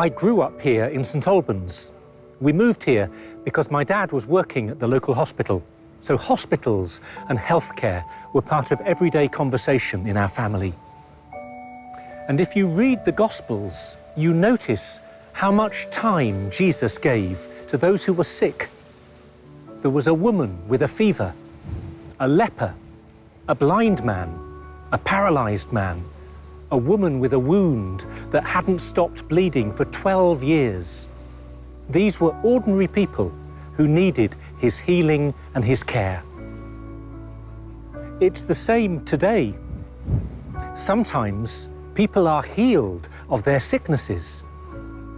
I grew up here in St Albans. We moved here because my dad was working at the local hospital. So hospitals and healthcare were part of everyday conversation in our family. And if you read the Gospels, you notice how much time Jesus gave to those who were sick. There was a woman with a fever, a leper, a blind man, a paralyzed man, a woman with a wound that hadn't stopped bleeding for 12 years. These were ordinary people who needed his healing and his care. It's the same today. Sometimes people are healed of their sicknesses.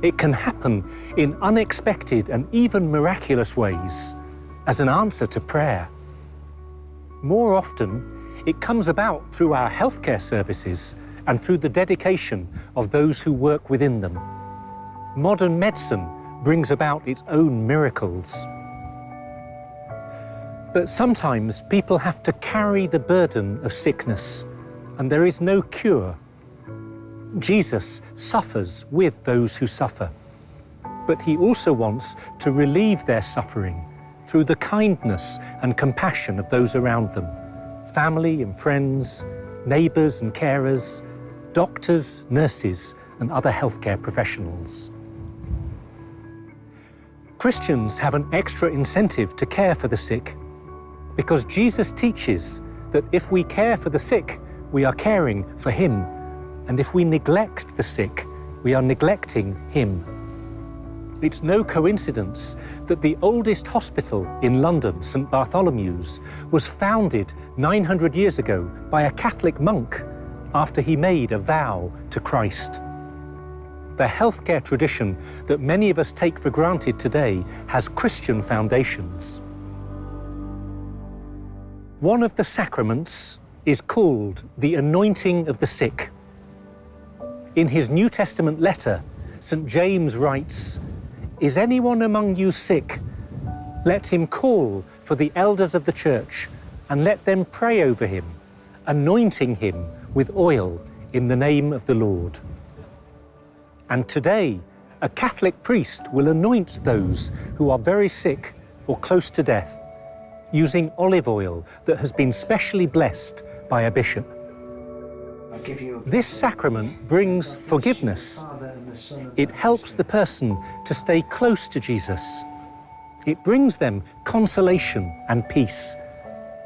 It can happen in unexpected and even miraculous ways as an answer to prayer. More often, it comes about through our healthcare services and through the dedication of those who work within them. Modern medicine brings about its own miracles. But sometimes people have to carry the burden of sickness, and there is no cure. Jesus suffers with those who suffer, but he also wants to relieve their suffering through the kindness and compassion of those around them, family and friends, neighbours and carers, doctors, nurses, and other healthcare professionals. Christians have an extra incentive to care for the sick, because Jesus teaches that if we care for the sick, we are caring for him, and if we neglect the sick, we are neglecting him. It's no coincidence that the oldest hospital in London, St Bartholomew's, was founded 900 years ago by a Catholic monk after he made a vow to Christ. The healthcare tradition that many of us take for granted today has Christian foundations. One of the sacraments is called the anointing of the sick. In his New Testament letter, St James writes, "Is anyone among you sick? Let him call for the elders of the church and let them pray over him, anointing him with oil in the name of the Lord." And today, a Catholic priest will anoint those who are very sick or close to death, using olive oil that has been specially blessed by a bishop. This sacrament brings forgiveness. It helps the person to stay close to Jesus. It brings them consolation and peace,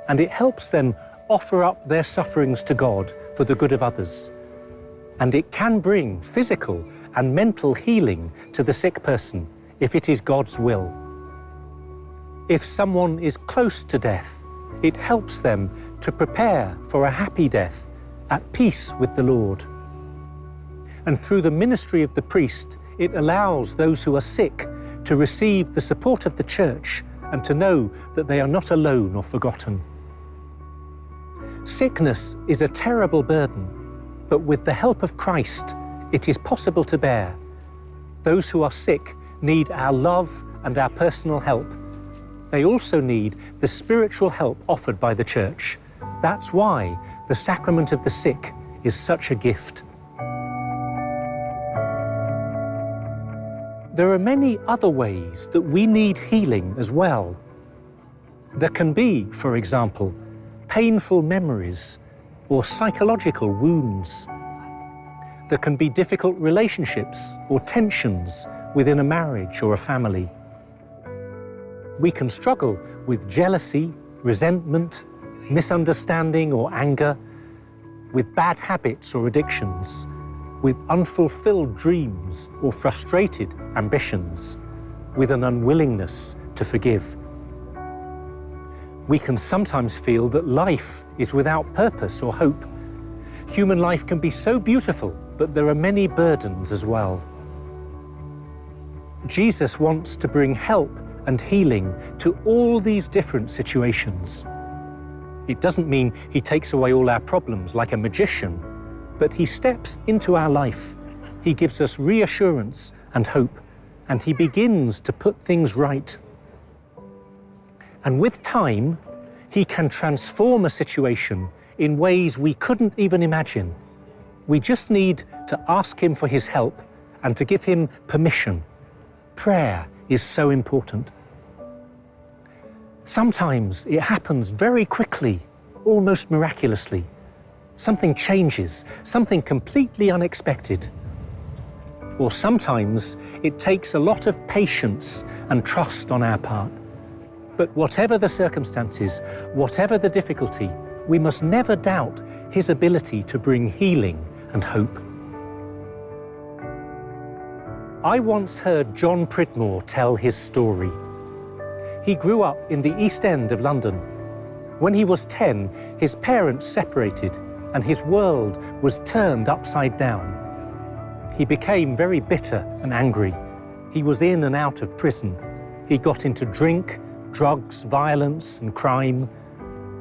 and it helps them offer up their sufferings to God for the good of others. And it can bring physical and mental healing to the sick person if it is God's will. If someone is close to death, it helps them to prepare for a happy death, at peace with the Lord. And through the ministry of the priest, it allows those who are sick to receive the support of the Church and to know that they are not alone or forgotten. Sickness is a terrible burden, but with the help of Christ, it is possible to bear. Those who are sick need our love and our personal help. They also need the spiritual help offered by the Church. That's why the sacrament of the sick is such a gift. There are many other ways that we need healing as well. There can be, for example, painful memories or psychological wounds. There can be difficult relationships or tensions within a marriage or a family. We can struggle with jealousy, resentment, misunderstanding or anger, with bad habits or addictions, with unfulfilled dreams or frustrated ambitions, with an unwillingness to forgive. We can sometimes feel that life is without purpose or hope. Human life can be so beautiful, but there are many burdens as well. Jesus wants to bring help and healing to all these different situations. It doesn't mean he takes away all our problems like a magician, but he steps into our life. He gives us reassurance and hope, and he begins to put things right. And with time, he can transform a situation in ways we couldn't even imagine. We just need to ask him for his help and to give him permission. Prayer is so important. Sometimes it happens very quickly, almost miraculously. Something changes, something completely unexpected. Or sometimes it takes a lot of patience and trust on our part. But whatever the circumstances, whatever the difficulty, we must never doubt his ability to bring healing and hope. I once heard John Pridmore tell his story. He grew up in the East End of London. When he was 10, his parents separated and his world was turned upside down. He became very bitter and angry. He was in and out of prison. He got into drink, drugs, violence and crime.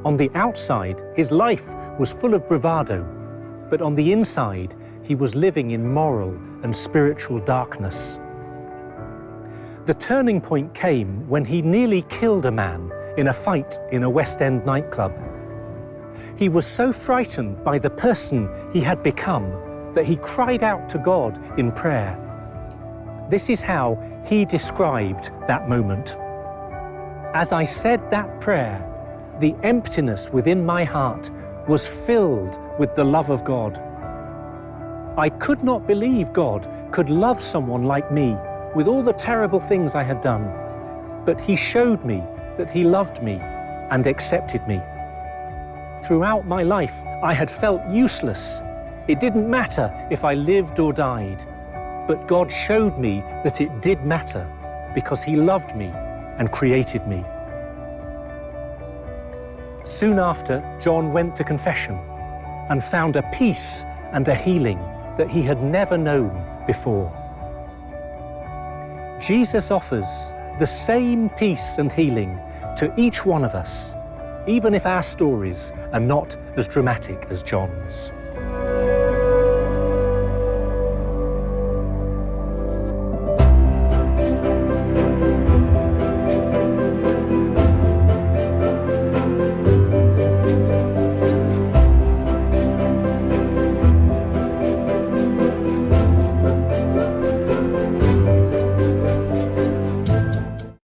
On the outside, his life was full of bravado, but on the inside, he was living in moral and spiritual darkness. The turning point came when he nearly killed a man in a fight in a West End nightclub. He was so frightened by the person he had become that he cried out to God in prayer. This is how he described that moment. As I said that prayer, the emptiness within my heart was filled with the love of God. I could not believe God could love someone like me with all the terrible things I had done, but he showed me that he loved me and accepted me. Throughout my life, I had felt useless. It didn't matter if I lived or died, but God showed me that it did matter because he loved me and created me. Soon after, John went to confession and found a peace and a healing that he had never known before. Jesus offers the same peace and healing to each one of us, even if our stories are not as dramatic as John's.